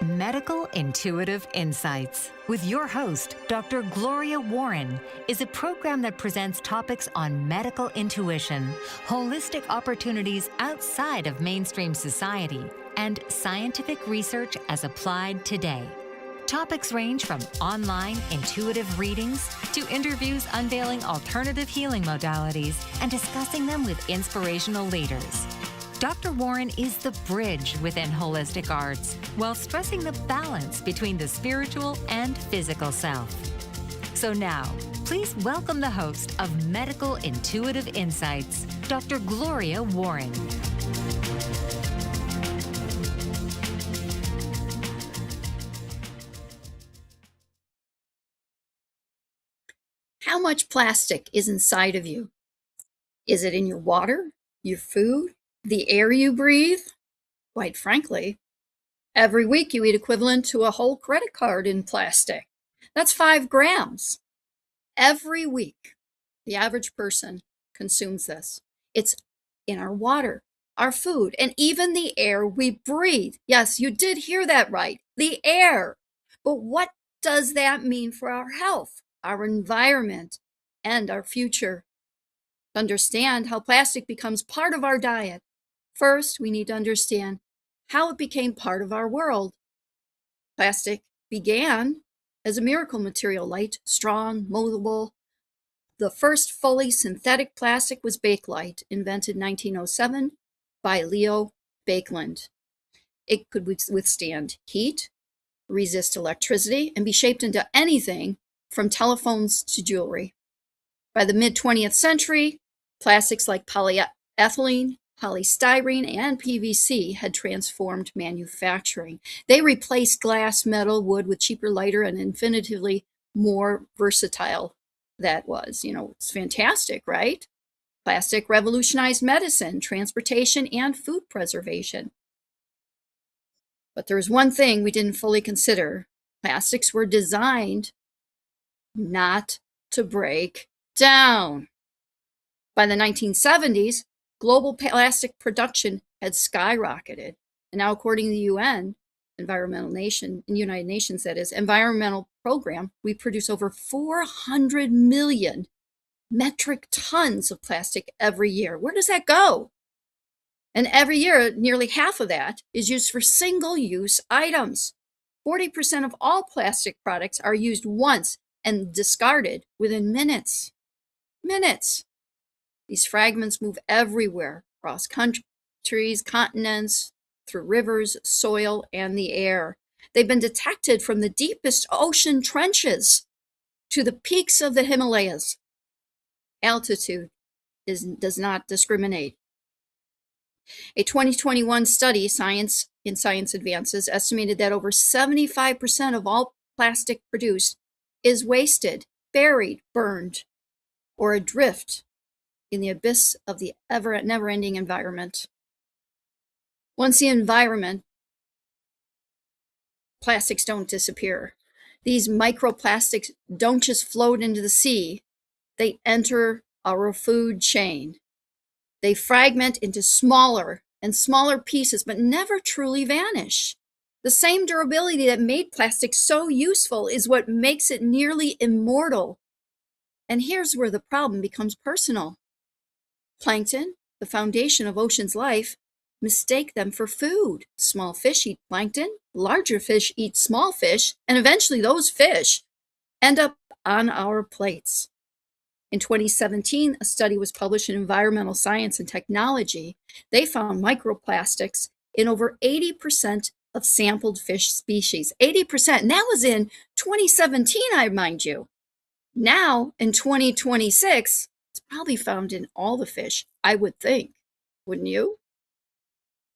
Medical Intuitive Insights with your host, Dr. Gloria Warren, is a program that presents topics on medical intuition, holistic opportunities outside of mainstream society, and scientific research as applied today. Topics range from online intuitive readings to interviews unveiling alternative healing modalities and discussing them with inspirational leaders. Dr. Warren is the bridge within holistic arts while stressing the balance between the spiritual and physical self. So now, please welcome the host of Medical Intuitive Insights, Dr. Gloria Warren. How much plastic is inside of you? Is it in your water, your food, the air you breathe? Quite frankly, every week you eat equivalent to a whole credit card in plastic. That's 5 grams. Every week, the average person consumes this. It's in our water, our food, and even the air we breathe. Yes, you did hear that right, the air. But what does that mean for our health, our environment, and our future? To understand how plastic becomes part of our diet, first, we need to understand how it became part of our world. Plastic began as a miracle material, light, strong, moldable. The first fully synthetic plastic was Bakelite, invented in 1907 by Leo Baekeland. It could withstand heat, resist electricity, and be shaped into anything from telephones to jewelry. By the mid-20th century, plastics like polyethylene, polystyrene, and PVC had transformed manufacturing. They replaced glass, metal, wood with cheaper, lighter, and infinitely more versatile that was. It's fantastic, right? Plastic revolutionized medicine, transportation, and food preservation. But there's one thing we didn't fully consider. Plastics were designed not to break down. By the 1970s, global plastic production had skyrocketed. And now, according to the UN, United Nations, that is, environmental program, we produce over 400 million metric tons of plastic every year. Where does that go? And every year, nearly half of that is used for single-use items. 40% of all plastic products are used once and discarded within minutes. These fragments move everywhere, across countries, continents, through rivers, soil, and the air. They've been detected from the deepest ocean trenches to the peaks of the Himalayas. Altitude does not discriminate. A 2021 study, Science Advances, estimated that over 75% of all plastic produced is wasted, buried, burned, or adrift in the abyss of the never-ending environment. Once the environment, plastics don't disappear. These microplastics don't just float into the sea. They enter our food chain. They fragment into smaller and smaller pieces, but never truly vanish. The same durability that made plastic so useful is what makes it nearly immortal. And here's where the problem becomes personal. Plankton, the foundation of ocean's life, mistake them for food. Small fish eat plankton, larger fish eat small fish, and eventually those fish end up on our plates. In 2017, a study was published in Environmental Science and Technology. They found microplastics in over 80% of sampled fish species. 80%, and that was in 2017, I remind you. Now, in 2026, it's probably found in all the fish, I would think. Wouldn't you?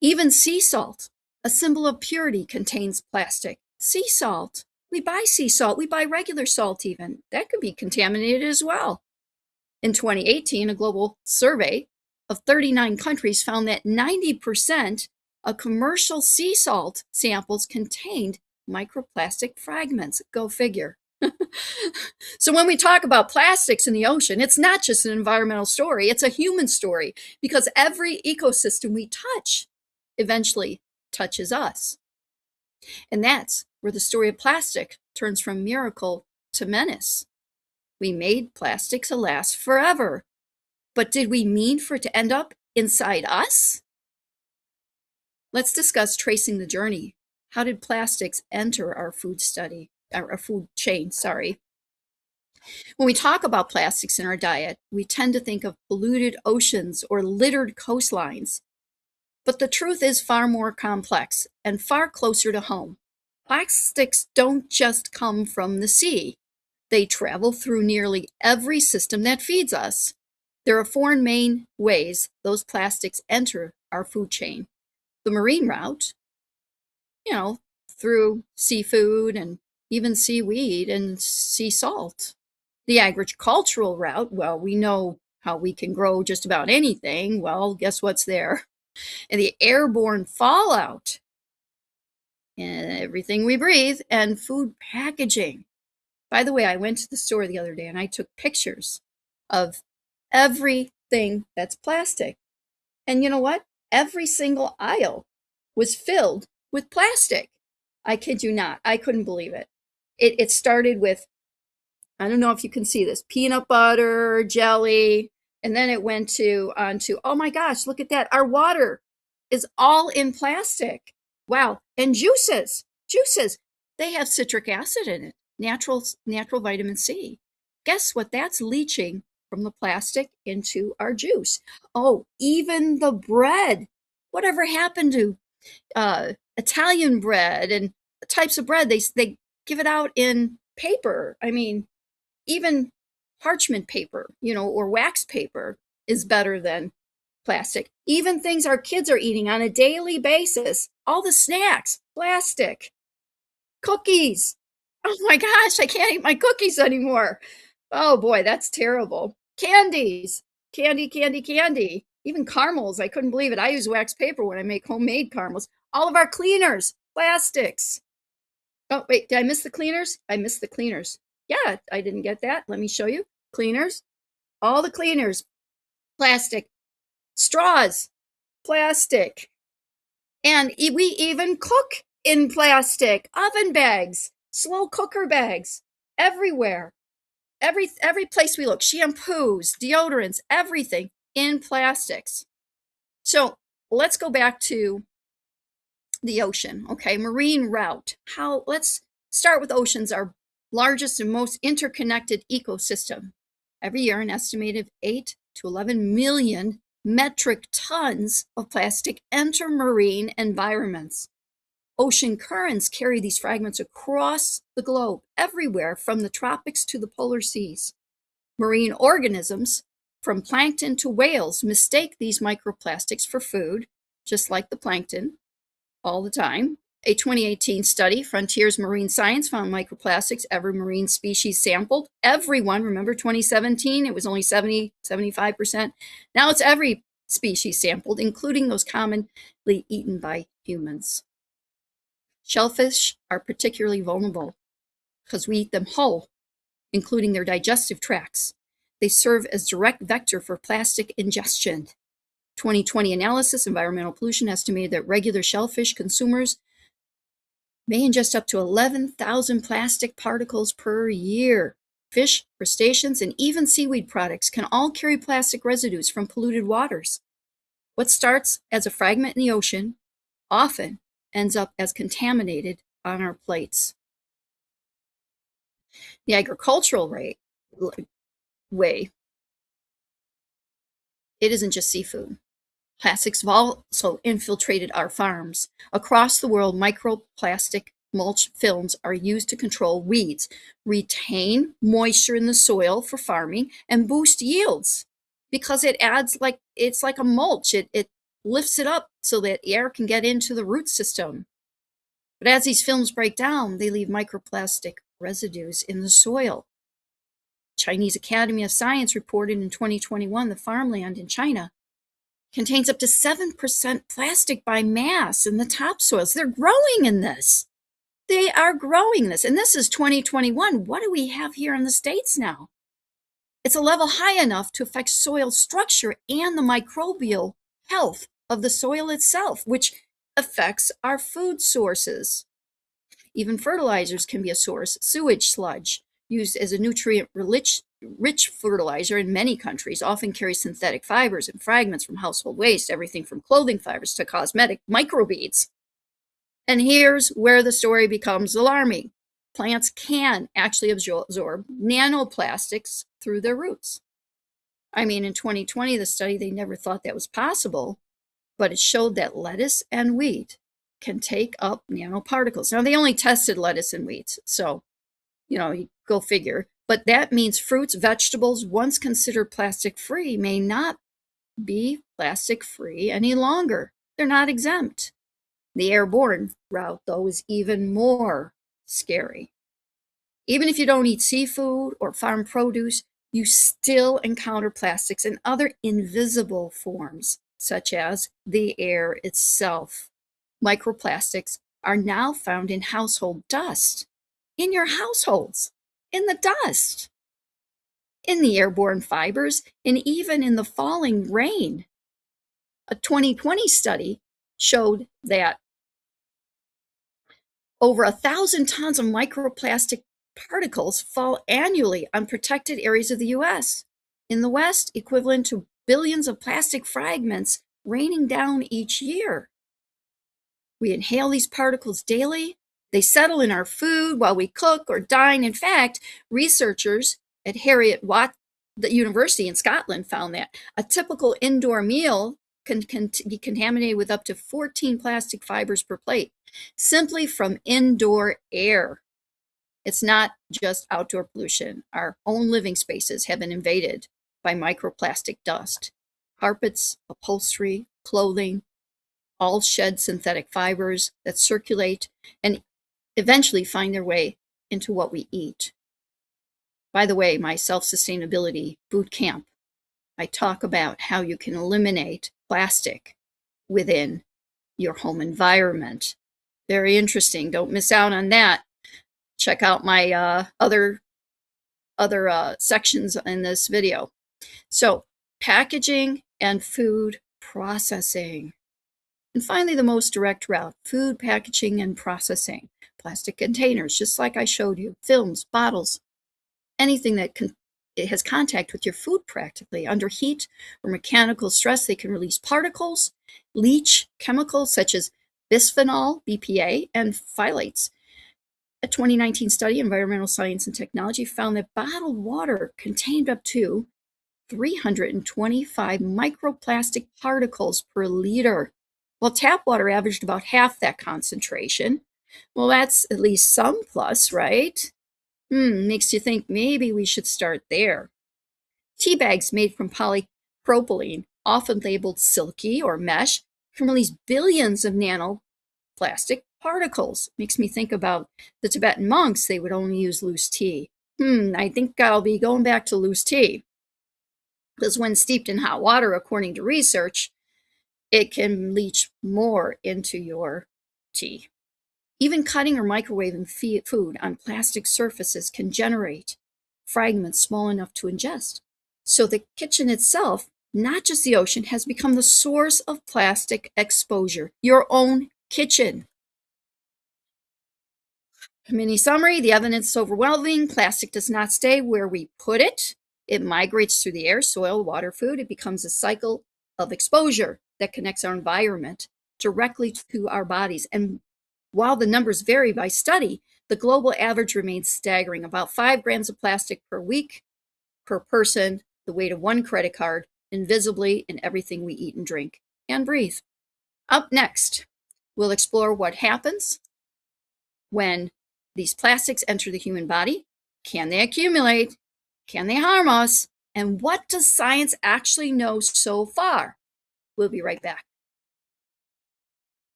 Even sea salt, a symbol of purity, contains plastic. Sea salt. We buy sea salt. We buy regular salt even. That could be contaminated as well. In 2018, a global survey of 39 countries found that 90% of commercial sea salt samples contained microplastic fragments. Go figure. So when we talk about plastics in the ocean, it's not just an environmental story, it's a human story, because every ecosystem we touch eventually touches us. And that's where the story of plastic turns from miracle to menace. We made plastic to last forever, but did we mean for it to end up inside us? Let's discuss tracing the journey. How did plastics enter our food chain, sorry. When we talk about plastics in our diet, we tend to think of polluted oceans or littered coastlines. But the truth is far more complex and far closer to home. Plastics don't just come from the sea. They travel through nearly every system that feeds us. There are four main ways those plastics enter our food chain. The marine route, through seafood and even seaweed and sea salt. The agricultural route, well, we know how we can grow just about anything. Well, guess what's there? And the airborne fallout, and everything we breathe, and food packaging. By the way, I went to the store the other day and I took pictures of everything that's plastic. And you know what? Every single aisle was filled with plastic. I kid you not. I couldn't believe it. It started with, I don't know if you can see this, peanut butter, jelly, and then it went onto, oh my gosh, look at that. Our water is all in plastic. Wow. And juices, they have citric acid in it, natural vitamin C. Guess what? That's leaching from the plastic into our juice. Oh, even the bread. Whatever happened to Italian bread and types of bread? They give it out in paper. I mean, even parchment paper, or wax paper is better than plastic. Even things our kids are eating on a daily basis, all the snacks, plastic. Cookies. Oh my gosh, I can't eat my cookies anymore. Oh boy, that's terrible. Candies. Candy. Even caramels, I couldn't believe it. I use wax paper when I make homemade caramels. All of our cleaners, plastics. Oh, wait, did I miss the cleaners? I missed the cleaners. Yeah, I didn't get that. Let me show you. Cleaners. All the cleaners, plastic. Straws, plastic. And we even cook in plastic. Oven bags, slow cooker bags, everywhere. Every place we look, shampoos, deodorants, everything in plastics. So let's go back to the ocean. Okay, marine route. Let's start with oceans, our largest and most interconnected ecosystem. Every year, an estimated 8 to 11 million metric tons of plastic enter marine environments. Ocean currents carry these fragments across the globe, everywhere from the tropics to the polar seas. Marine organisms, from plankton to whales, mistake these microplastics for food, just like the plankton, all the time. A 2018 study, Frontiers Marine Science, found microplastics every marine species sampled. Everyone, remember 2017, it was only 75%. Now it's every species sampled, including those commonly eaten by humans. Shellfish are particularly vulnerable because we eat them whole, including their digestive tracts. They serve as direct vector for plastic ingestion. 2020 analysis, environmental pollution, estimated that regular shellfish consumers may ingest up to 11,000 plastic particles per year. Fish, crustaceans, and even seaweed products can all carry plastic residues from polluted waters. What starts as a fragment in the ocean often ends up as contaminated on our plates. The agricultural way, it isn't just seafood. Plastics have also infiltrated our farms. Across the world, microplastic mulch films are used to control weeds, retain moisture in the soil for farming, and boost yields because it's like a mulch. It lifts it up so that air can get into the root system. But as these films break down, they leave microplastic residues in the soil. Chinese Academy of Science reported in 2021 the farmland in China contains up to 7% plastic by mass in the topsoils. They're growing in this. They are growing this. And this is 2021. What do we have here in the States now? It's a level high enough to affect soil structure and the microbial health of the soil itself, which affects our food sources. Even fertilizers can be a source. Sewage sludge, used as a nutrient-rich fertilizer in many countries, often carries synthetic fibers and fragments from household waste, everything from clothing fibers to cosmetic microbeads. And here's where the story becomes alarming. Plants can actually absorb nanoplastics through their roots. I mean, in 2020, the study, they never thought that was possible, but it showed that lettuce and wheat can take up nanoparticles. Now, they only tested lettuce and wheat, so, you go figure. But that means fruits, vegetables, once considered plastic-free, may not be plastic-free any longer. They're not exempt. The airborne route, though, is even more scary. Even if you don't eat seafood or farm produce, you still encounter plastics in other invisible forms, such as the air itself. Microplastics are now found in household dust, in your households, in the dust, in the airborne fibers, and even in the falling rain. A 2020 study showed that over 1,000 tons of microplastic particles fall annually on protected areas of the U.S. In the West, equivalent to billions of plastic fragments raining down each year. We inhale these particles daily. They settle in our food while we cook or dine. In fact, researchers at Heriot-Watt University in Scotland found that a typical indoor meal can be contaminated with up to 14 plastic fibers per plate, simply from indoor air. It's not just outdoor pollution. Our own living spaces have been invaded by microplastic dust. Carpets, upholstery, clothing, all shed synthetic fibers that circulate and eventually find their way into what we eat. By the way, my self-sustainability boot camp, I talk about how you can eliminate plastic within your home environment. Very interesting. Don't miss out on that. Check out my other sections in this video. So, packaging and food processing. And finally, the most direct route, food packaging and processing. Plastic containers, just like I showed you, films, bottles, anything that it has contact with your food practically. Under heat or mechanical stress, they can release particles, leach chemicals such as bisphenol, BPA, and phthalates. A 2019 study, Environmental Science and Technology, found that bottled water contained up to 325 microplastic particles per liter, while tap water averaged about half that concentration. Well, that's at least some plus, right? Makes you think maybe we should start there. Tea bags made from polypropylene, often labeled silky or mesh, can release billions of nanoplastic particles. Makes me think about the Tibetan monks. They would only use loose tea. I think I'll be going back to loose tea, because when steeped in hot water, according to research, it can leach more into your tea. Even cutting or microwaving food on plastic surfaces can generate fragments small enough to ingest. So the kitchen itself, not just the ocean, has become the source of plastic exposure. Your own kitchen. Mini summary, the evidence is overwhelming. Plastic does not stay where we put it. It migrates through the air, soil, water, food. It becomes a cycle of exposure that connects our environment directly to our bodies. And while the numbers vary by study, the global average remains staggering, about 5 grams of plastic per week, per person, the weight of one credit card, invisibly in everything we eat and drink and breathe. Up next, we'll explore what happens when these plastics enter the human body. Can they accumulate? Can they harm us? And what does science actually know so far? We'll be right back.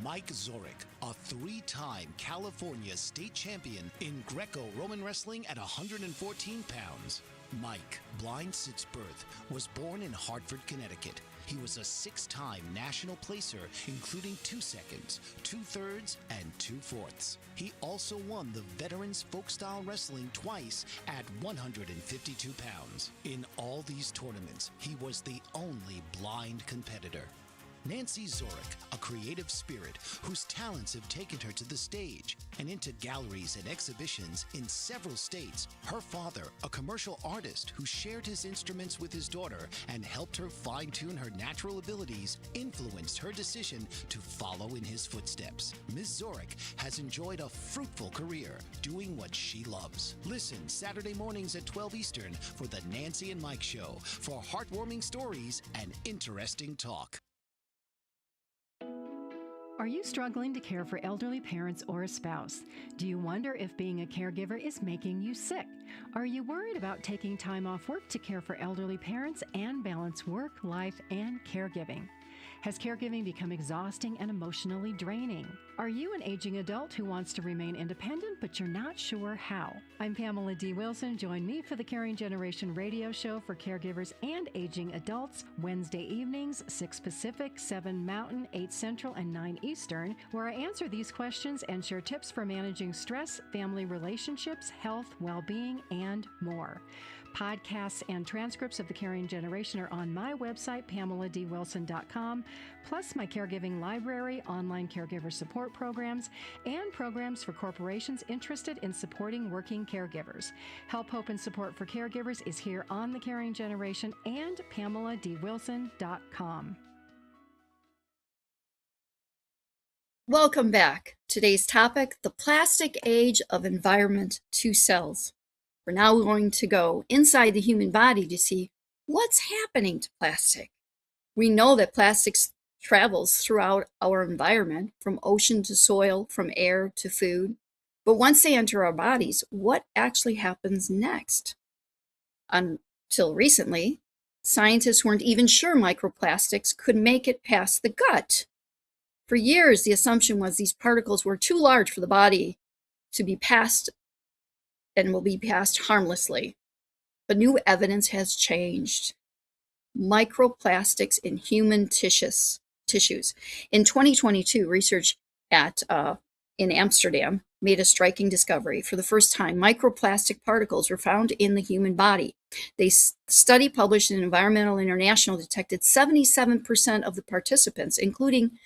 Mike Zorek, a 3-time California state champion in Greco-Roman wrestling at 114 pounds. Mike, blind since birth, was born in Hartford, Connecticut. He was a 6-time national placer, including 2 seconds, 2 thirds, and 2 fourths. He also won the Veterans Folk-Style Wrestling twice at 152 pounds. In all these tournaments, he was the only blind competitor. Nancy Zorick, a creative spirit whose talents have taken her to the stage and into galleries and exhibitions in several states. Her father, a commercial artist who shared his instruments with his daughter and helped her fine-tune her natural abilities, influenced her decision to follow in his footsteps. Ms. Zorick has enjoyed a fruitful career doing what she loves. Listen Saturday mornings at 12 Eastern for the Nancy and Mike Show for heartwarming stories and interesting talk. Are you struggling to care for elderly parents or a spouse? Do you wonder if being a caregiver is making you sick? Are you worried about taking time off work to care for elderly parents and balance work, life, and caregiving? Has caregiving become exhausting and emotionally draining? Are you an aging adult who wants to remain independent, but you're not sure how? I'm Pamela D. Wilson. Join me for the Caring Generation radio show for caregivers and aging adults, Wednesday evenings, 6 Pacific, 7 Mountain, 8 Central, and 9 Eastern, where I answer these questions and share tips for managing stress, family relationships, health, well-being, and more. Podcasts and transcripts of the Caring Generation are on my website, PamelaDWilson.com, plus my caregiving library, online caregiver support programs, and programs for corporations interested in supporting working caregivers. Help, hope, and support for caregivers is here on the Caring Generation and PamelaDWilson.com. Welcome back. Today's topic, the plastic age of environment to cells. We're now going to go inside the human body to see what's happening to plastic. We know that plastics travels throughout our environment, from ocean to soil, from air to food. But once they enter our bodies, what actually happens next? Until recently, scientists weren't even sure microplastics could make it past the gut. For years, the assumption was these particles were too large for the body to be passed and will be passed harmlessly. But new evidence has changed. Microplastics in human tissues. In 2022, research in Amsterdam made a striking discovery. For the first time, microplastic particles were found in the human body. The study published in Environmental International detected 77% of the participants, including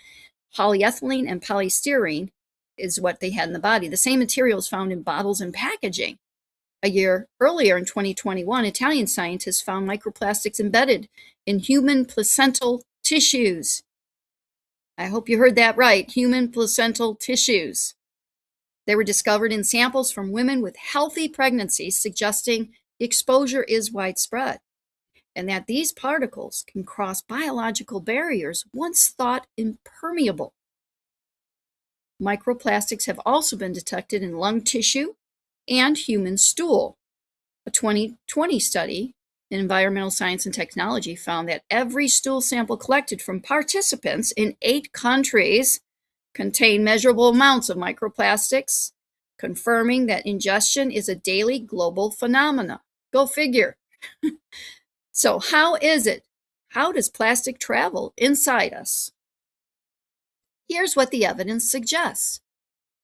polyethylene and polystyrene, is what they had in the body. The same materials found in bottles and packaging. A year earlier, in 2021, Italian scientists found microplastics embedded in human placental tissues. I hope you heard that right, human placental tissues. They were discovered in samples from women with healthy pregnancies, suggesting exposure is widespread, and that these particles can cross biological barriers once thought impermeable. Microplastics have also been detected in lung tissue and human stool. A 2020 study in Environmental Science and Technology found that every stool sample collected from participants in 8 countries contained measurable amounts of microplastics, confirming that ingestion is a daily global phenomenon. Go figure. So how is it? How does plastic travel inside us? Here's what the evidence suggests.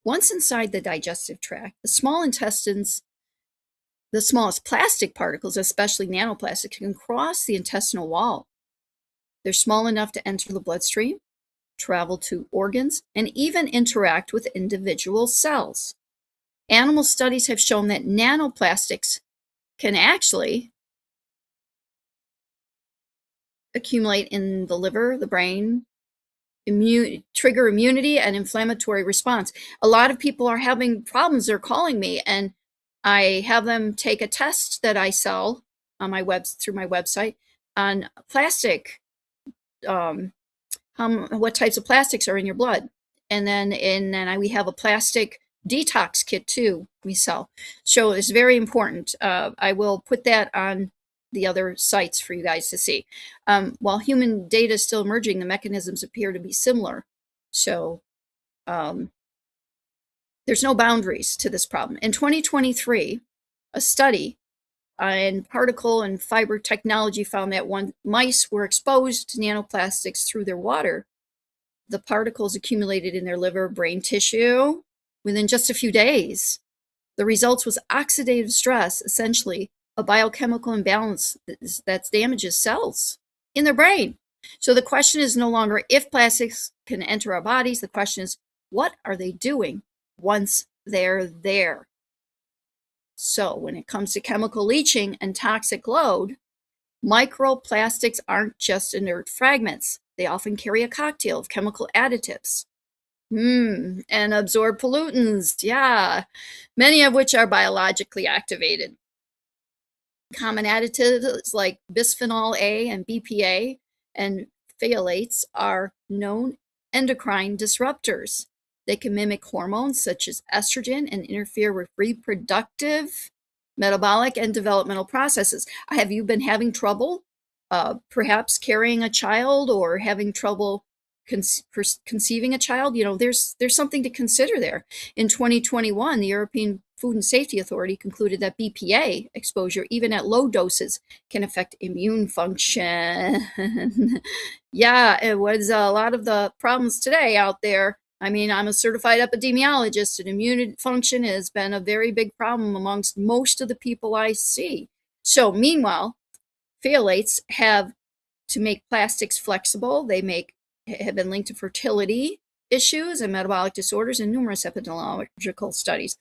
Once inside the digestive tract, the small intestines, the smallest plastic particles, especially nanoplastics, can cross the intestinal wall. They're small enough to enter the bloodstream, travel to organs, and even interact with individual cells. Animal studies have shown that nanoplastics can actually accumulate in the liver, the brain, trigger immunity and inflammatory response. A lot of people are having problems. They're calling me, and I have them take a test that I sell on my through my website on plastic, what types of plastics are in your blood, and then we have a plastic detox kit too we sell. So it's very important. I will put that on the other sites for you guys to see. While human data is still emerging, the mechanisms appear to be similar. So there's no boundaries to this problem. In 2023, a study in particle and fiber technology found that when mice were exposed to nanoplastics through their water, the particles accumulated in their liver, brain tissue within just a few days. The results was oxidative stress, essentially a biochemical imbalance that damages cells in their brain. So the question is no longer if plastics can enter our bodies. The question is, what are they doing once they're there? So when it comes to chemical leaching and toxic load, microplastics aren't just inert fragments. They often carry a cocktail of chemical additives. And absorb pollutants, yeah, many of which are biologically activated. Common additives like bisphenol A and BPA and phthalates are known endocrine disruptors. They can mimic hormones such as estrogen and interfere with reproductive, metabolic, and developmental processes. Have you been having trouble perhaps carrying a child or having trouble conceiving a child? There's something to consider there. In 2021, the European Food and Safety Authority concluded that BPA exposure, even at low doses, can affect immune function. Yeah, it was a lot of the problems today out there. I mean, I'm a certified epidemiologist, and immune function has been a very big problem amongst most of the people I see. So meanwhile, phthalates have to make plastics flexible. They have been linked to fertility issues and metabolic disorders in numerous epidemiological studies.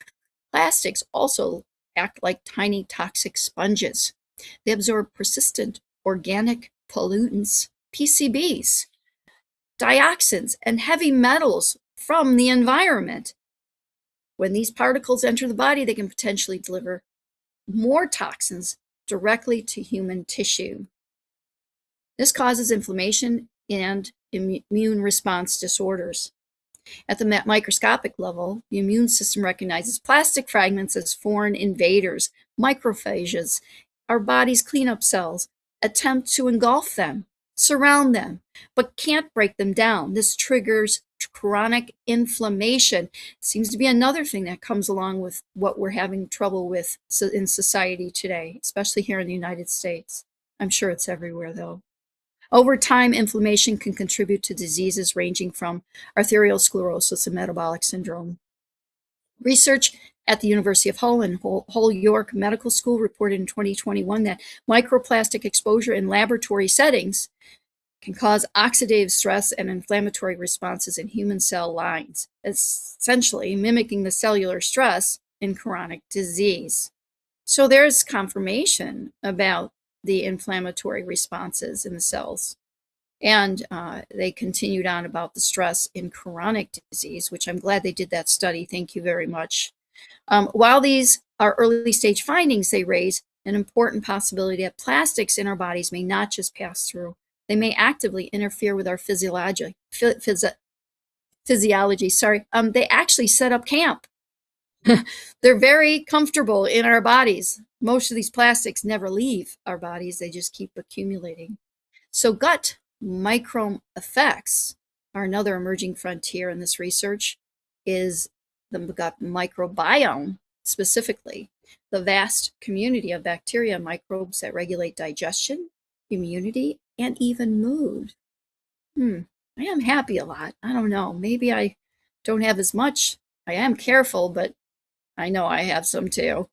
Plastics also act like tiny toxic sponges. They absorb persistent organic pollutants, PCBs, dioxins, and heavy metals from the environment. When these particles enter the body, they can potentially deliver more toxins directly to human tissue. This causes inflammation and immune response disorders. At the microscopic level, the immune system recognizes plastic fragments as foreign invaders. Macrophages, our body's cleanup cells, attempt to engulf them, surround them, but can't break them down. This triggers chronic inflammation. Seems to be another thing that comes along with what we're having trouble with in society today, especially here in the United States. I'm sure it's everywhere, though. Over time, inflammation can contribute to diseases ranging from arterial sclerosis and metabolic syndrome. Research at the University of Hull and Hull York Medical School reported in 2021 that microplastic exposure in laboratory settings can cause oxidative stress and inflammatory responses in human cell lines, essentially mimicking the cellular stress in chronic disease. So there's confirmation about the inflammatory responses in the cells. And they continued on about the stress in chronic disease, which I'm glad they did that study. Thank you very much. While these are early stage findings, they raise an important possibility that plastics in our bodies may not just pass through. They may actively interfere with our physiology. They actually set up camp. They're very comfortable in our bodies. Most of these plastics never leave our bodies. They just keep accumulating. So gut microbe effects are another emerging frontier in this research. Is the gut microbiome, specifically the vast community of bacteria and microbes that regulate digestion, immunity, and even mood. I am happy a lot. I don't know. Maybe I don't have as much. I am careful, but I know I have some too.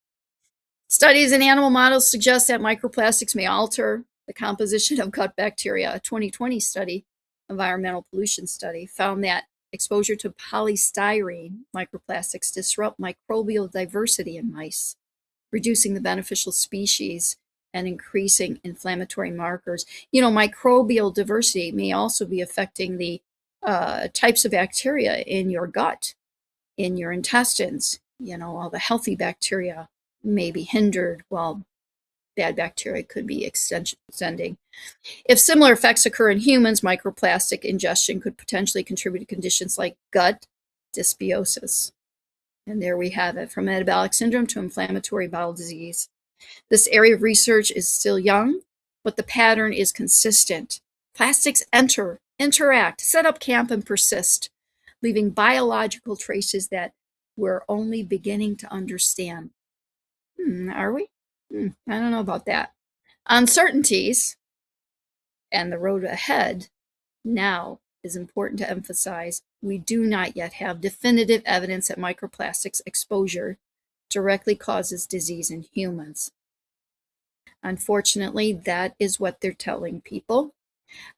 Studies in animal models suggest that microplastics may alter the composition of gut bacteria. A 2020 study, environmental pollution study, found that exposure to polystyrene microplastics disrupt microbial diversity in mice, reducing the beneficial species and increasing inflammatory markers. Microbial diversity may also be affecting the types of bacteria in your gut, in your intestines. All the healthy bacteria may be hindered while bad bacteria could be extending. If similar effects occur in humans, microplastic ingestion could potentially contribute to conditions like gut dysbiosis. And there we have it, from metabolic syndrome to inflammatory bowel disease. This area of research is still young, but the pattern is consistent. Plastics interact, set up camp, and persist, leaving biological traces that we're only beginning to understand. Are we? I don't know about that. Uncertainties and the road ahead now is important to emphasize. We do not yet have definitive evidence that microplastics exposure directly causes disease in humans. Unfortunately, that is what they're telling people.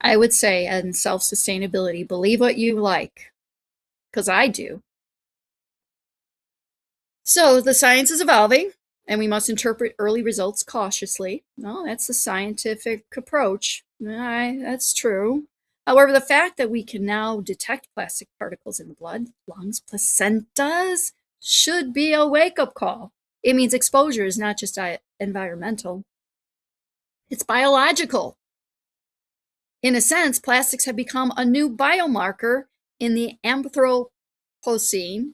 I would say, and self-sustainability, believe what you like, because I do. So the science is evolving, and we must interpret early results cautiously. No, that's the scientific approach. That's true. However, the fact that we can now detect plastic particles in the blood, lungs, placentas should be a wake-up call. It means exposure is not just environmental, it's biological. In a sense, plastics have become a new biomarker in the Anthropocene,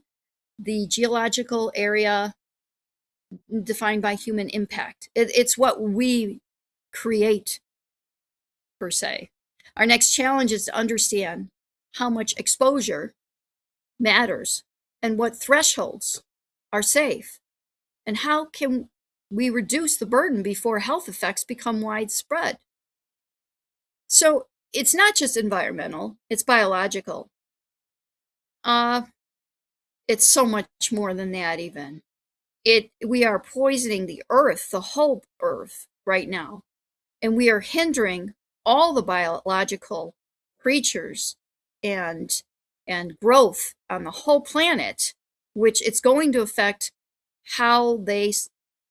the geological area defined by human impact. It's what we create, per se. Our next challenge is to understand how much exposure matters and what thresholds are safe, and how can we reduce the burden before health effects become widespread. So it's not just environmental, it's biological. It's so much more than that even. We are poisoning the earth, the whole earth right now, and we are hindering all the biological creatures and growth on the whole planet, which it's going to affect how they,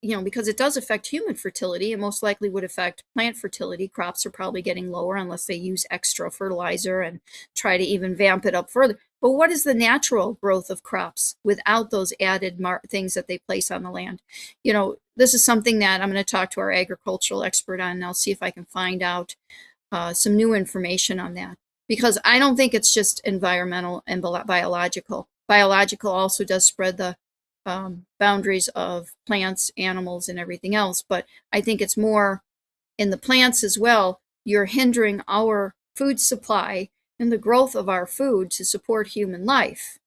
because it does affect human fertility. It most likely would affect plant fertility. Crops are probably getting lower unless they use extra fertilizer and try to even vamp it up further. But what is the natural growth of crops without those added things that they place on the land? This is something that I'm going to talk to our agricultural expert on, and I'll see if I can find out some new information on that. Because I don't think it's just environmental and biological. Biological also does spread the boundaries of plants, animals, and everything else. But I think it's more in the plants as well. You're hindering our food supply and the growth of our food to support human life.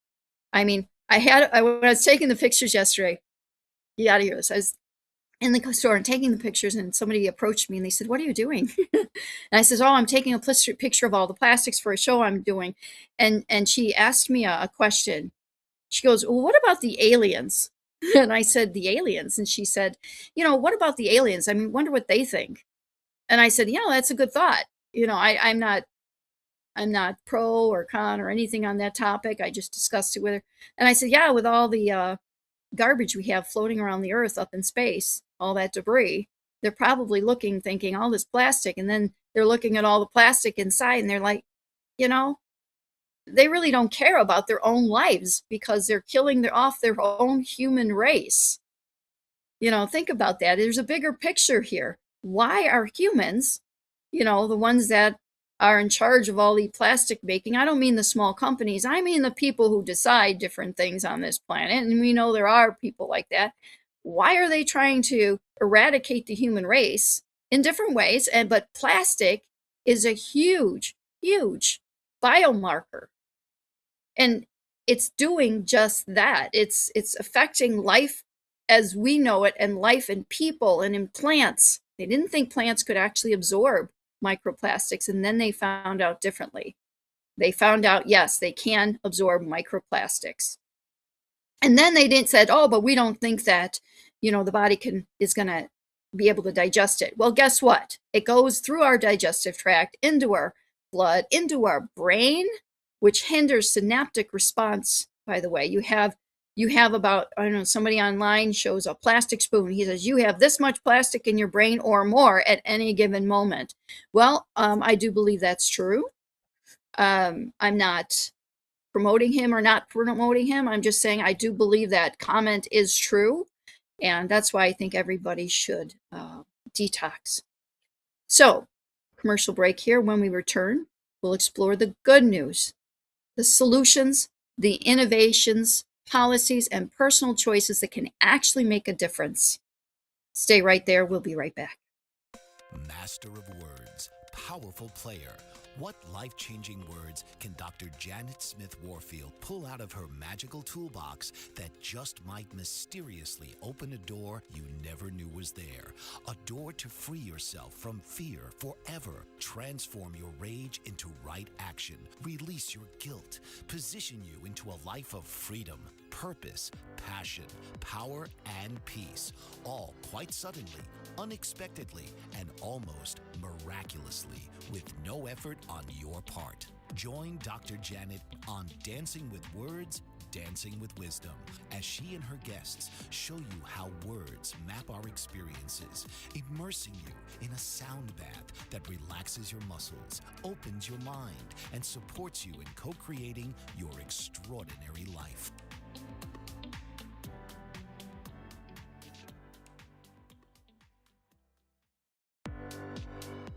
I mean, when I was taking the pictures yesterday, you got to hear this. I was in the store and taking the pictures, and somebody approached me and they said, "What are you doing?" And I said, "Oh, I'm taking a picture of all the plastics for a show I'm doing." And she asked me a question. She goes, "Well, what about the aliens?" And I said, "The aliens?" And she said, "What about the aliens? I mean, wonder what they think." And I said, "That's a good thought. I'm not pro or con or anything on that topic. I just discussed it with her." And I said, "Yeah, with all the garbage we have floating around the earth up in space, all that debris, they're probably thinking all this plastic, and then they're looking at all the plastic inside, and they're like, they really don't care about their own lives because they're killing off their own human race." Think about that. There's a bigger picture here. Why are humans, the ones that are in charge of all the plastic making? I don't mean the small companies. I mean the people who decide different things on this planet. And we know there are people like that. Why are they trying to eradicate the human race in different ways? But plastic is a huge, huge biomarker. And it's doing just that. It's affecting life as we know it, and life in people and in plants. They didn't think plants could actually absorb microplastics, and then they found out differently. They found out, yes, they can absorb microplastics. And then they said, "Oh, but we don't think that, the body is going to be able to digest it." Well, guess what? It goes through our digestive tract, into our blood, into our brain, which hinders synaptic response. By the way, you have about, I don't know, somebody online shows a plastic spoon. He says, "You have this much plastic in your brain or more at any given moment." Well, I do believe that's true. I'm not promoting him or not promoting him. I'm just saying I do believe that comment is true. And that's why I think everybody should detox. So, commercial break here. When we return, we'll explore the good news, the solutions, the innovations, policies, and personal choices that can actually make a difference. Stay right there. We'll be right back. Master of words, powerful player. What life-changing words can Dr. Janet Smith Warfield pull out of her magical toolbox that just might mysteriously open a door you never knew was there? A door to free yourself from fear forever. Transform your rage into right action. Release your guilt. Position you into a life of freedom. purpose, passion, power, and peace, all quite suddenly, unexpectedly, and almost miraculously, with no effort on your part. Join Dr. Janet on Dancing with Words, Dancing with Wisdom, as she and her guests show you how words map our experiences, immersing you in a sound bath that relaxes your muscles, opens your mind, and supports you in co-creating your extraordinary life.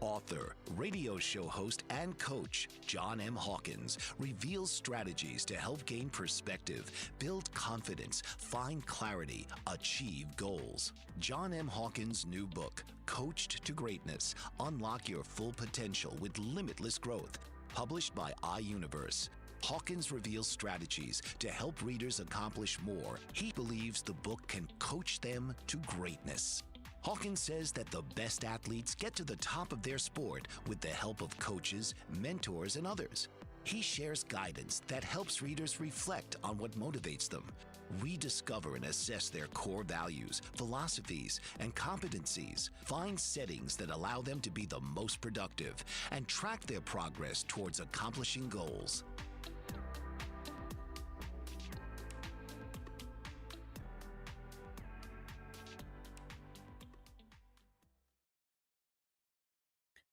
Author, radio show host, and coach John M. Hawkins reveals strategies to help gain perspective, build confidence, find clarity, achieve goals. John M. Hawkins' new book, Coached to Greatness, Unlock Your Full Potential with Limitless Growth, published by iUniverse. Hawkins reveals strategies to help readers accomplish more. He believes the book can coach them to greatness. Hawkins says that the best athletes get to the top of their sport with the help of coaches, mentors, and others. He shares guidance that helps readers reflect on what motivates them, rediscover and assess their core values, philosophies, and competencies, find settings that allow them to be the most productive, and track their progress towards accomplishing goals.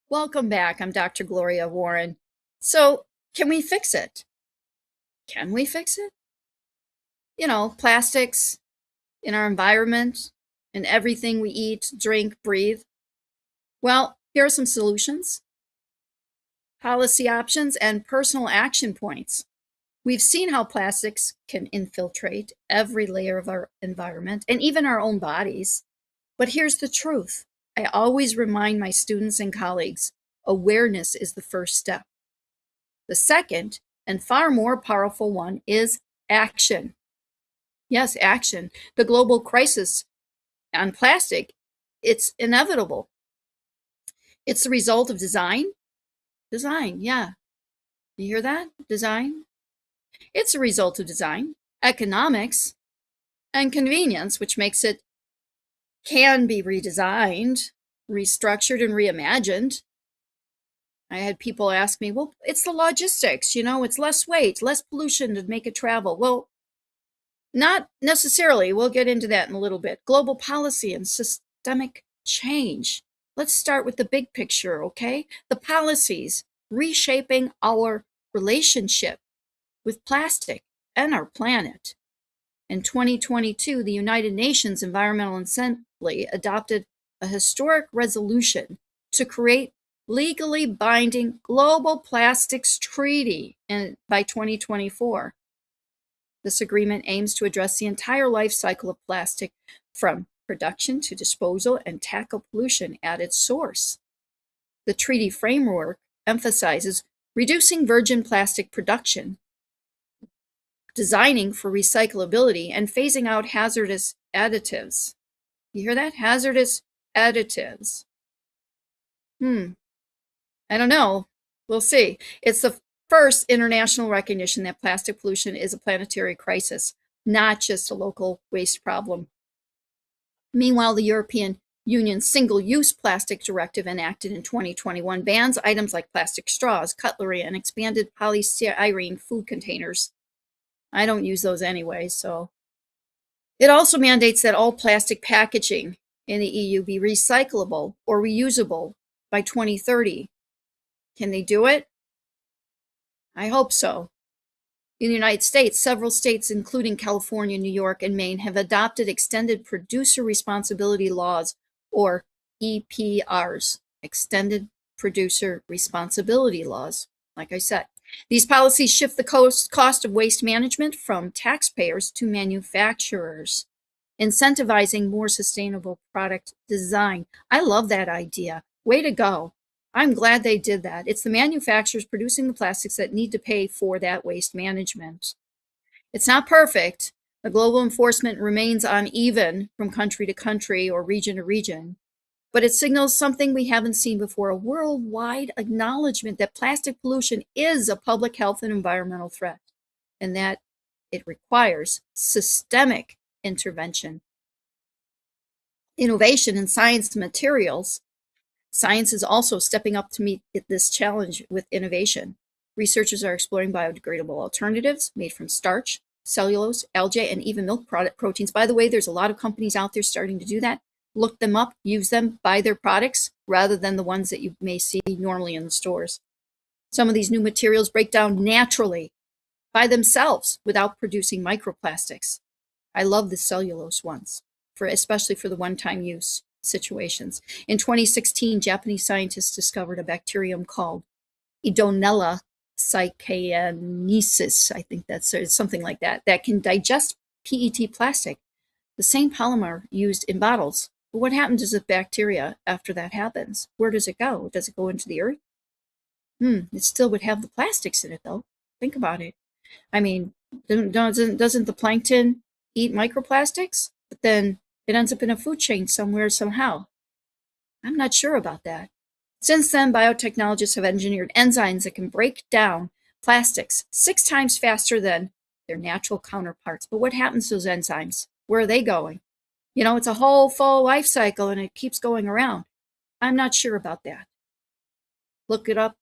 Welcome back. I'm Dr. Gloria Warren. So, can we fix it? Can we fix it? You know, plastics in our environment and everything we eat, drink, breathe. Well, here are some solutions, policy options, and personal action points. We've seen how plastics can infiltrate every layer of our environment and even our own bodies. But here's the truth. I always remind my students and colleagues, awareness is the first step. The second, and far more powerful one, is action. Yes, action. The global crisis on plastic, it's inevitable. It's the result of design. Design, yeah. You hear that? Design. It's a result of design, economics, and convenience, which makes it can be redesigned, restructured, and reimagined. I had people ask me, well, it's the logistics, it's less weight, less pollution to make it travel. Well, not necessarily. We'll get into that in a little bit. Global policy and systemic change. Let's start with the big picture, okay? The policies reshaping our relationship with plastic and our planet. In 2022, the United Nations Environmental Assembly adopted a historic resolution to create legally binding global plastics treaty by 2024. This agreement aims to address the entire life cycle of plastic from production to disposal and tackle pollution at its source. The treaty framework emphasizes reducing virgin plastic production, designing for recyclability, and phasing out hazardous additives. You hear that? Hazardous additives. I don't know. We'll see. It's the first international recognition that plastic pollution is a planetary crisis, not just a local waste problem. Meanwhile, the European Union's Single-Use Plastic Directive, enacted in 2021, bans items like plastic straws, cutlery, and expanded polystyrene food containers. I don't use those anyway, so. It also mandates that all plastic packaging in the EU be recyclable or reusable by 2030. Can they do it? I hope so. In the United States, several states, including California, New York, and Maine, have adopted extended producer responsibility laws, or EPRs, extended producer responsibility laws, like I said. These policies shift the cost of waste management from taxpayers to manufacturers, incentivizing more sustainable product design. I love that idea. Way to go. I'm glad they did that. It's the manufacturers producing the plastics that need to pay for that waste management. It's not perfect. The global enforcement remains uneven from country to country or region to region, but it signals something we haven't seen before, a worldwide acknowledgement that plastic pollution is a public health and environmental threat, and that It requires systemic intervention. Innovation in science and materials. Science is also stepping up to meet this challenge with innovation. Researchers are exploring biodegradable alternatives made from starch, cellulose, algae, and even milk proteins. By the way, there's a lot of companies out there starting to do that. Look them up, use them, buy their products, rather than the ones that you may see normally in the stores. Some of these new materials break down naturally by themselves without producing microplastics. I love the cellulose ones, especially for the one-time use situations. In 2016, Japanese scientists discovered a bacterium called Idonella psychanesis, I think that's something like that, that can digest PET plastic, the same polymer used in bottles. But what happens to the bacteria after that happens? Where does it go? Does it go into the earth? It still would have the plastics in it, though. Think about it. I mean, doesn't the plankton eat microplastics? But then it ends up in a food chain somewhere, somehow. I'm not sure about that. Since then, biotechnologists have engineered enzymes that can break down plastics 6 times faster than their natural counterparts. But what happens to those enzymes? Where are they going? It's a whole full life cycle and it keeps going around. I'm not sure about that. Look it up.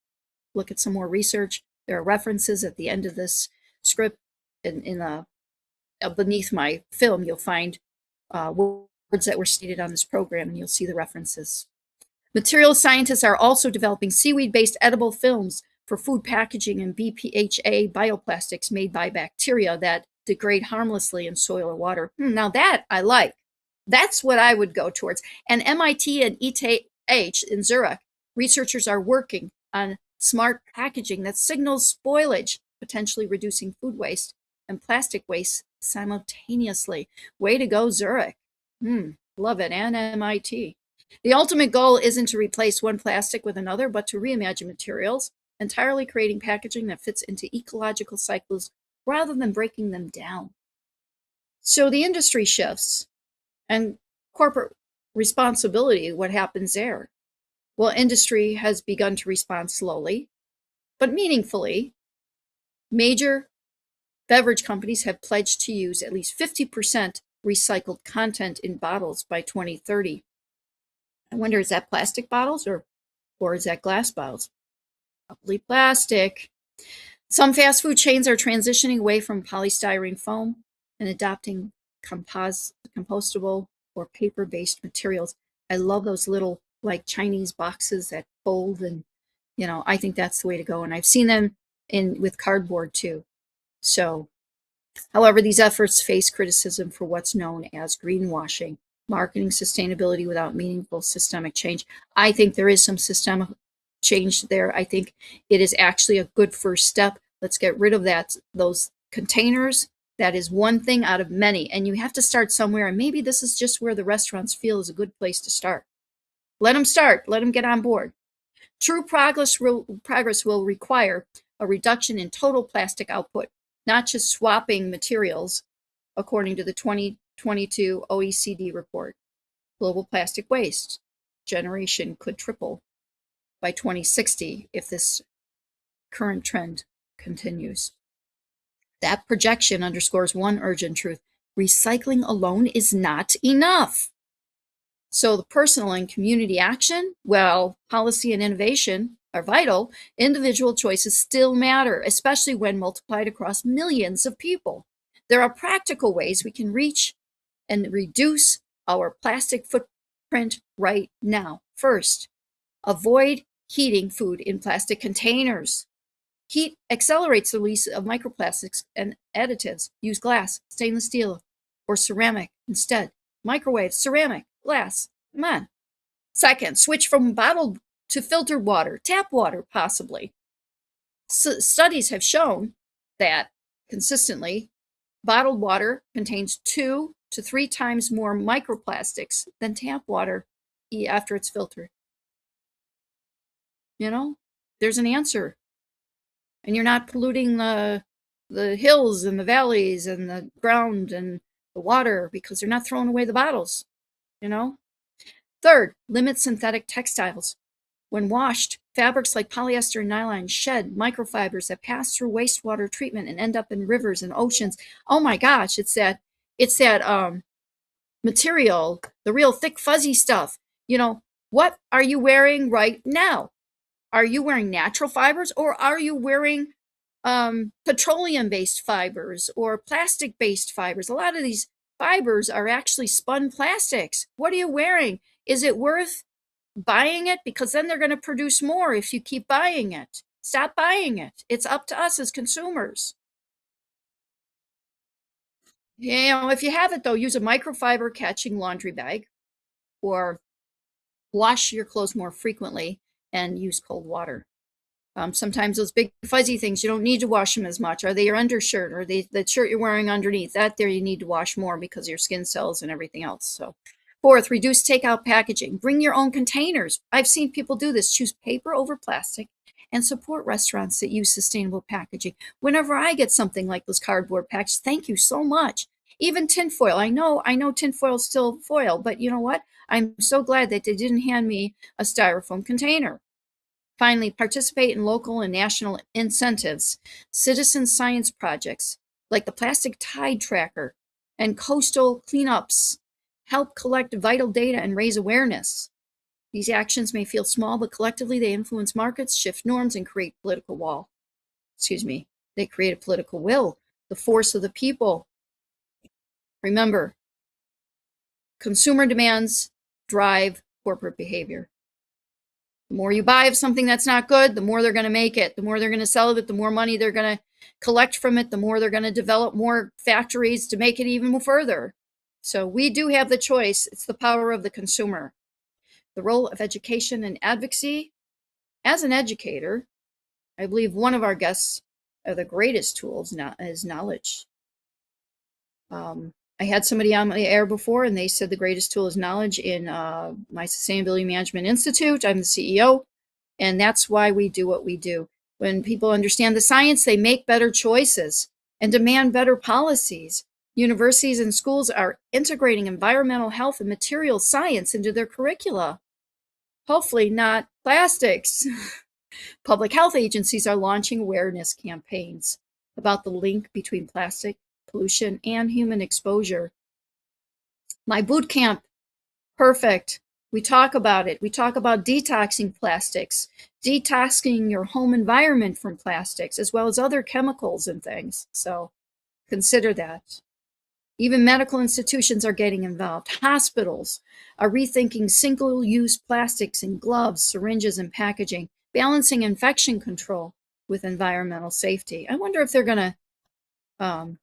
Look at some more research. There are references at the end of this script. Beneath my film, you'll find words that were stated on this program, and you'll see the references. Material scientists are also developing seaweed-based edible films for food packaging and BPHA bioplastics made by bacteria that degrade harmlessly in soil or water. Now that I like. That's what I would go towards. And MIT and ETH in Zurich, researchers are working on smart packaging that signals spoilage, potentially reducing food waste and plastic waste simultaneously. Way to go, Zurich. Love it, and MIT. The ultimate goal isn't to replace one plastic with another, but to reimagine materials, entirely creating packaging that fits into ecological cycles rather than breaking them down. So the industry shifts, and corporate responsibility, what happens there? Well, industry has begun to respond slowly, but meaningfully. Major beverage companies have pledged to use at least 50% recycled content in bottles by 2030. I wonder, is that plastic bottles or is that glass bottles? Probably plastic. Some fast food chains are transitioning away from polystyrene foam and adopting compostable or paper-based materials. I love those little like Chinese boxes that fold, and I think that's the way to go. And I've seen them with cardboard too. So, however, these efforts face criticism for what's known as greenwashing, marketing sustainability without meaningful systemic change. I think there is some systemic change there. I think it is actually a good first step. Let's get rid of those containers. That is one thing out of many, and you have to start somewhere, and maybe this is just where the restaurants feel is a good place to start. Let them start. Let them get on board. True progress will require a reduction in total plastic output, not just swapping materials, according to the 2022 OECD report. Global plastic waste generation could triple by 2060 if this current trend continues. That projection underscores one urgent truth: recycling alone is not enough. So the personal and community action, well, policy and innovation are vital. Individual choices still matter, especially when multiplied across millions of people. There are practical ways we can reach and reduce our plastic footprint right now. First, avoid heating food in plastic containers. Heat accelerates the release of microplastics and additives. Use glass, stainless steel, or ceramic instead. Microwave, ceramic, glass. Come on. Second, switch from bottled to filtered water, tap water possibly. Studies have shown that consistently bottled water contains 2 to 3 times more microplastics than tap water after it's filtered. There's an answer. And you're not polluting the hills and the valleys and the ground and the water because they're not throwing away the bottles. Third, limit synthetic textiles. When washed, fabrics like polyester and nylon shed microfibers that pass through wastewater treatment and end up in rivers and oceans. Oh my gosh, it's that material, the real thick, fuzzy stuff. What are you wearing right now? Are you wearing natural fibers, or are you wearing petroleum-based fibers or plastic-based fibers? A lot of these fibers are actually spun plastics. What are you wearing? Is it worth buying it? Because then they're going to produce more if you keep buying it. Stop buying it. It's up to us as consumers. If you have it, though, use a microfiber catching laundry bag, or wash your clothes more frequently and use cold water. Sometimes those big fuzzy things, you don't need to wash them as much. Are they your undershirt, or the shirt you're wearing underneath? That there you need to wash more because of your skin cells and everything else. So, fourth, reduce takeout packaging. Bring your own containers. I've seen people do this. Choose paper over plastic and support restaurants that use sustainable packaging. Whenever I get something like those cardboard packs, thank you so much. Even tinfoil. I know tinfoil is still foil, but you know what? I'm so glad that they didn't hand me a styrofoam container. Finally, participate in local and national incentives. Citizen science projects like the Plastic Tide Tracker and coastal cleanups help collect vital data and raise awareness. These actions may feel small, but collectively they influence markets, shift norms, and create political will. They create a political will, the force of the people. Remember, consumer demands drive corporate behavior. The more you buy of something that's not good, the more they're going to make it, the more they're going to sell it, the more money they're going to collect from it, the more they're going to develop more factories to make it even further. So we do have the choice. It's the power of the consumer. The role of education and advocacy. As an educator, I believe one of our guests are the greatest tools is knowledge. I had somebody on the air before, and they said the greatest tool is knowledge in my Sustainability Management Institute. I'm the CEO, and that's why we do what we do. When people understand the science, they make better choices and demand better policies. Universities and schools are integrating environmental health and material science into their curricula. Hopefully not plastics. Public health agencies are launching awareness campaigns about the link between plastic pollution and human exposure. My boot camp, perfect. We talk about it. We talk about detoxing plastics, detoxing your home environment from plastics, as well as other chemicals and things. So consider that. Even medical institutions are getting involved. Hospitals are rethinking single-use plastics in gloves, syringes, and packaging, balancing infection control with environmental safety. I wonder if they're going to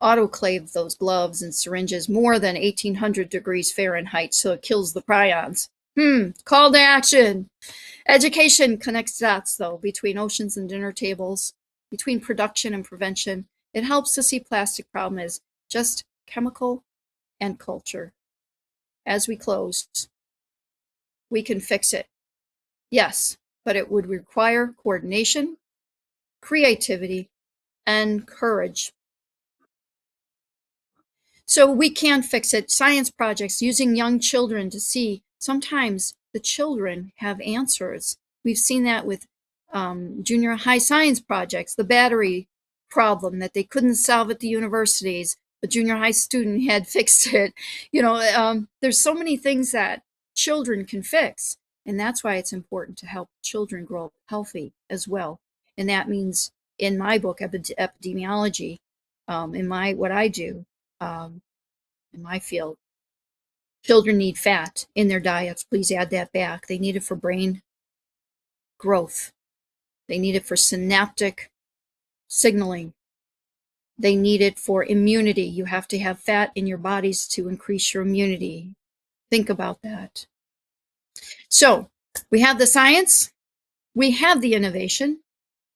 autoclave those gloves and syringes more than 1800 degrees Fahrenheit so it kills the prions. Call to action. Education connects dots, though, between oceans and dinner tables, between production and prevention. It helps to see plastic problem as just chemical and culture. As we close, we can fix it. Yes, but it would require coordination, creativity, and courage. So we can fix it. Science projects using young children to see sometimes the children have answers. We've seen that with junior high science projects, the battery problem that they couldn't solve at the universities. A junior high student had fixed it. There's so many things that children can fix. And that's why it's important to help children grow healthy as well. And that means in my book, epidemiology, in what I do, in my field, children need fat in their diets. Please add that back. They need it for brain growth. They need it for synaptic signaling. They need it for immunity. You have to have fat in your bodies to increase your immunity. Think about that. So we have the science, we have the innovation,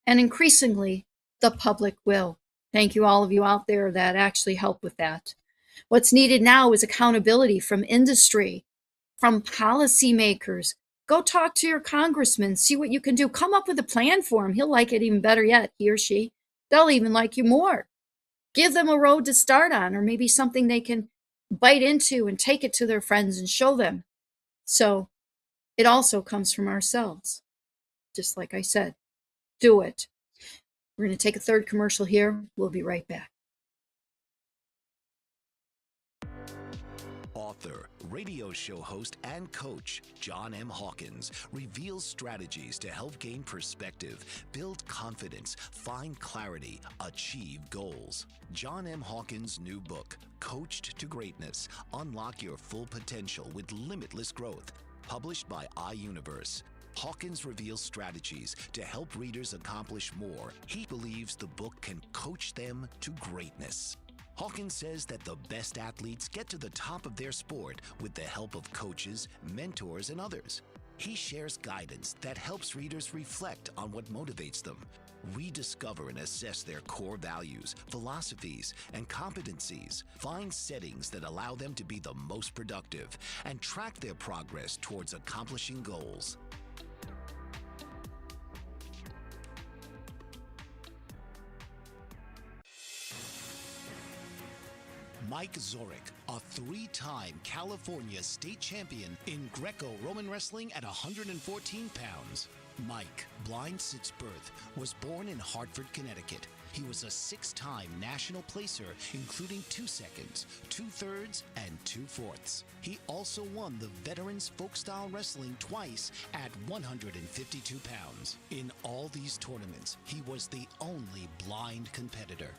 and increasingly the public will. Thank you, all of you out there that actually help with that. What's needed now is accountability from industry, from policymakers. Go talk to your congressman, see what you can do. Come up with a plan for him. He'll like it even better yet, he or she. They'll even like you more. Give them a road to start on, or maybe something they can bite into and take it to their friends and show them. So It also comes from ourselves. Just like I said, do it. We're going to take a third commercial here. We'll be right back. Author, radio show host, and coach John M. Hawkins reveals strategies to help gain perspective, build confidence, find clarity, achieve goals. John M. Hawkins' new book, Coached to Greatness: Unlock Your Full Potential with Limitless Growth, published by iUniverse. Hawkins reveals strategies to help readers accomplish more. He believes the book can coach them to greatness. Hawkins says that the best athletes get to the top of their sport with the help of coaches, mentors, and others. He shares guidance that helps readers reflect on what motivates them, rediscover and assess their core values, philosophies, and competencies, find settings that allow them to be the most productive, and track their progress towards accomplishing goals. Mike Zorek, a three-time California state champion in Greco-Roman wrestling at 114 pounds. Mike, blind since birth, was born in Hartford, Connecticut. He was a six-time national placer, including 2 seconds, 2/3, and 2/4. He also won the Veterans Folk-Style Wrestling twice at 152 pounds. In all these tournaments, he was the only blind competitor.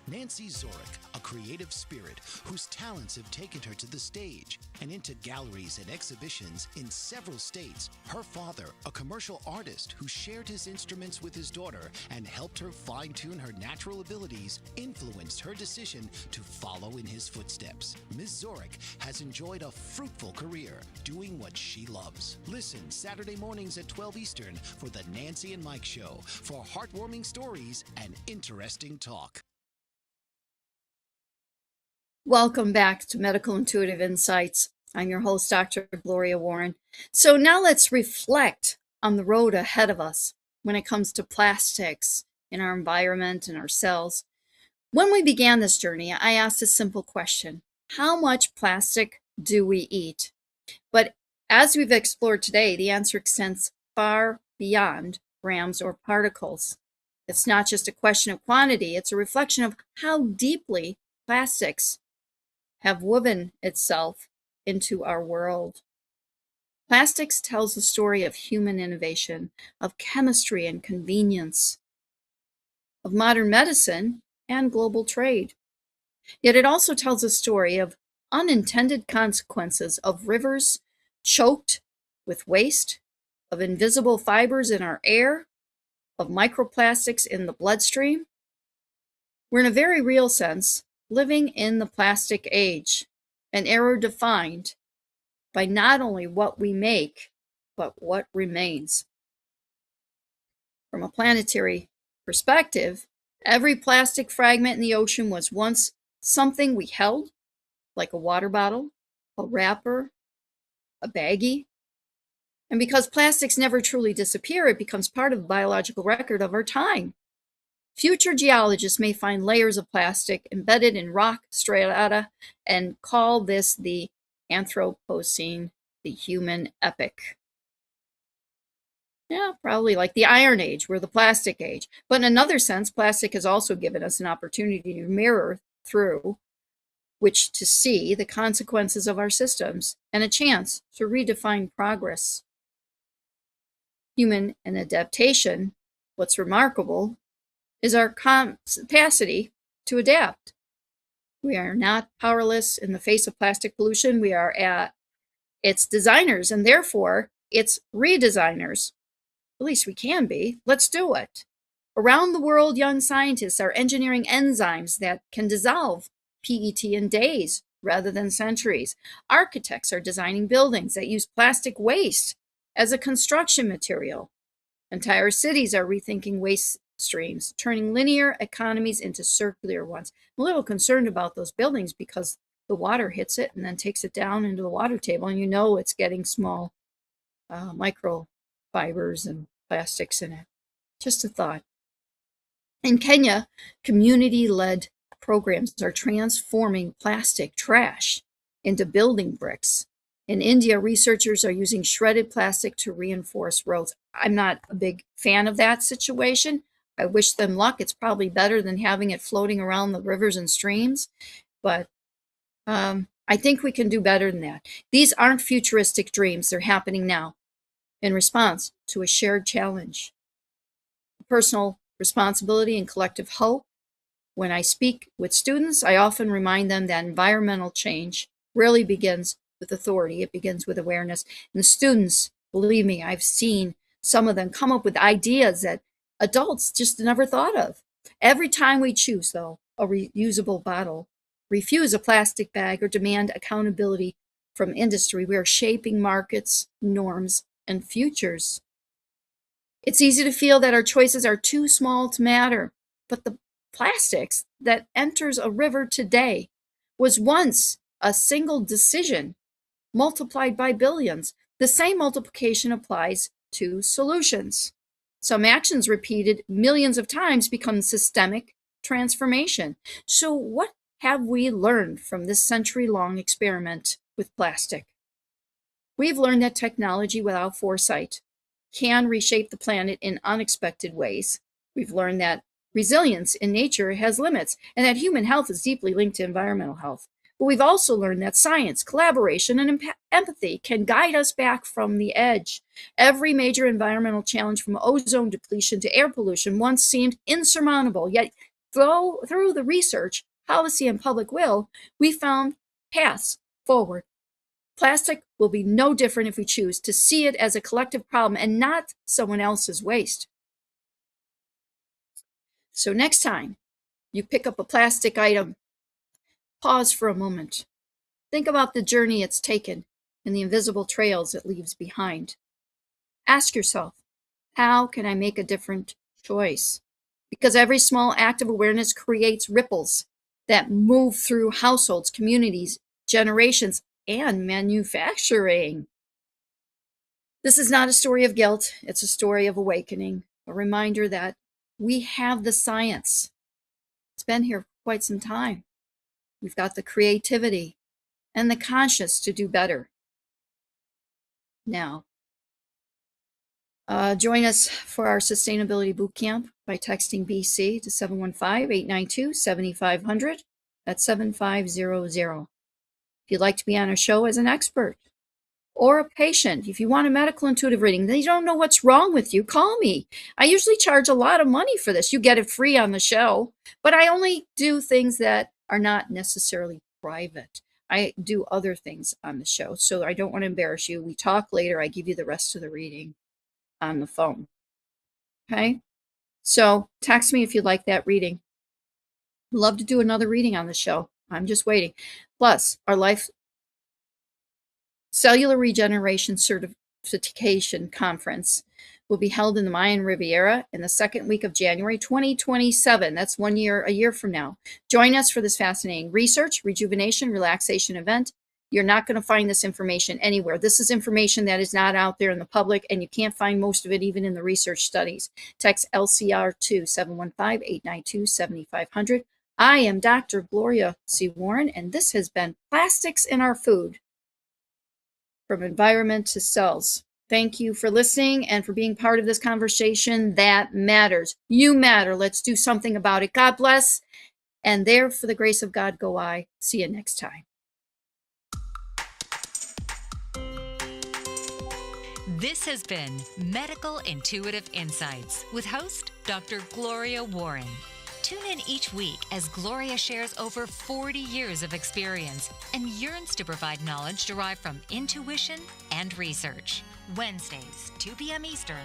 Nancy Zorek, a creative spirit whose talents have taken her to the stage and into galleries and exhibitions in several states. Her father, a commercial artist who shared his instruments with his daughter and helped her fine-tune her natural abilities, influenced her decision to follow in his footsteps. Ms. Zorek has enjoyed a fruitful career doing what she loves. Listen Saturday mornings at 12 Eastern for the Nancy and Mike Show for heartwarming stories and interesting talk. Welcome back to Medical Intuitive Insights. I'm your host, Dr. Gloria Warren. So now let's reflect on the road ahead of us when it comes to plastics in our environment and our cells. When we began this journey, I asked a simple question: how much plastic do we eat? But as we've explored today, the answer extends far beyond grams or particles. It's not just a question of quantity, it's a reflection of how deeply plastics have woven itself into our world. Plastics tells the story of human innovation, of chemistry and convenience, of modern medicine and global trade. Yet it also tells a story of unintended consequences of rivers choked with waste, of invisible fibers in our air, of microplastics in the bloodstream. We're, in a very real sense, living in the plastic age, an era defined by not only what we make, but what remains. From a planetary perspective, every plastic fragment in the ocean was once something we held, like a water bottle, a wrapper, a baggie. And because plastics never truly disappear, it becomes part of the biological record of our time. Future geologists may find layers of plastic embedded in rock strata and call this the Anthropocene, the human epoch. Yeah, probably like the Iron Age, we're the plastic age. But in another sense, plastic has also given us an opportunity to mirror through which to see the consequences of our systems and a chance to redefine progress. Human and adaptation, what's remarkable is our capacity to adapt. We are not powerless in the face of plastic pollution. We are at its designers and therefore its redesigners. At least we can be. Let's do it. Around the world, young scientists are engineering enzymes that can dissolve PET in days rather than centuries. Architects are designing buildings that use plastic waste as a construction material. Entire cities are rethinking waste streams, turning linear economies into circular ones. I'm a little concerned about those buildings because the water hits it and then takes it down into the water table, and you know it's getting small microfibers and plastics in it. Just a thought. In Kenya, community-led programs are transforming plastic trash into building bricks. In India, researchers are using shredded plastic to reinforce roads. I'm not a big fan of that situation. I wish them luck. It's probably better than having it floating around the rivers and streams. But I think we can do better than that. These aren't futuristic dreams. They're happening now in response to a shared challenge. Personal responsibility and collective hope. When I speak with students, I often remind them that environmental change rarely begins with authority. It begins with awareness. And the students, believe me, I've seen some of them come up with ideas that adults just never thought of. Every time we choose, though, a reusable bottle, refuse a plastic bag, or demand accountability from industry, we are shaping markets, norms, and futures. It's easy to feel that our choices are too small to matter, but the plastics that enters a river today was once a single decision multiplied by billions. The same multiplication applies to solutions. Some actions repeated millions of times become systemic transformation. So what have we learned from this century-long experiment with plastic? We've learned that technology without foresight can reshape the planet in unexpected ways. We've learned that resilience in nature has limits and that human health is deeply linked to environmental health. But we've also learned that science, collaboration, and empathy can guide us back from the edge. Every major environmental challenge, from ozone depletion to air pollution, once seemed insurmountable. Yet through the research, policy, and public will, we found paths forward. Plastic will be no different if we choose to see it as a collective problem and not someone else's waste. So next time you pick up a plastic item, pause for a moment. Think about the journey it's taken and the invisible trails it leaves behind. Ask yourself, how can I make a different choice? Because every small act of awareness creates ripples that move through households, communities, generations, and manufacturing. This is not a story of guilt. It's a story of awakening, a reminder that we have the science. It's been here for quite some time. We've got the creativity and the conscience to do better. Now, join us for our Sustainability Bootcamp by texting BC to 715-892-7500. That's 7500. If you'd like to be on a show as an expert or a patient, if you want a medical intuitive reading, then you don't know what's wrong with you, call me. I usually charge a lot of money for this. You get it free on the show, but I only do things that are not necessarily private. I do other things on the show, so I don't want to embarrass you. We talk later. I give you the rest of the reading on the phone. Okay? So text me if you'd like that reading. I'd love to do another reading on the show. I'm just waiting. Plus, our Life Cellular Regeneration Certification Conference will be held in the Mayan Riviera in the second week of January 2027. That's a year from now. Join us for this fascinating research, rejuvenation, relaxation event. You're not going to find this information anywhere. This is information that is not out there in the public, and you can't find most of it even in the research studies. Text LCR to 715-892-7500. I am Dr. Gloria C. Warren, and this has been Plastics in Our Food, from environment to cells. Thank you for listening and for being part of this conversation that matters. You matter. Let's do something about it. God bless. And there, for the grace of God, go I. See you next time. This has been Medical Intuitive Insights with host Dr. Gloria Warren. Tune in each week as Gloria shares over 40 years of experience and yearns to provide knowledge derived from intuition and research. Wednesdays, 2 p.m. Eastern.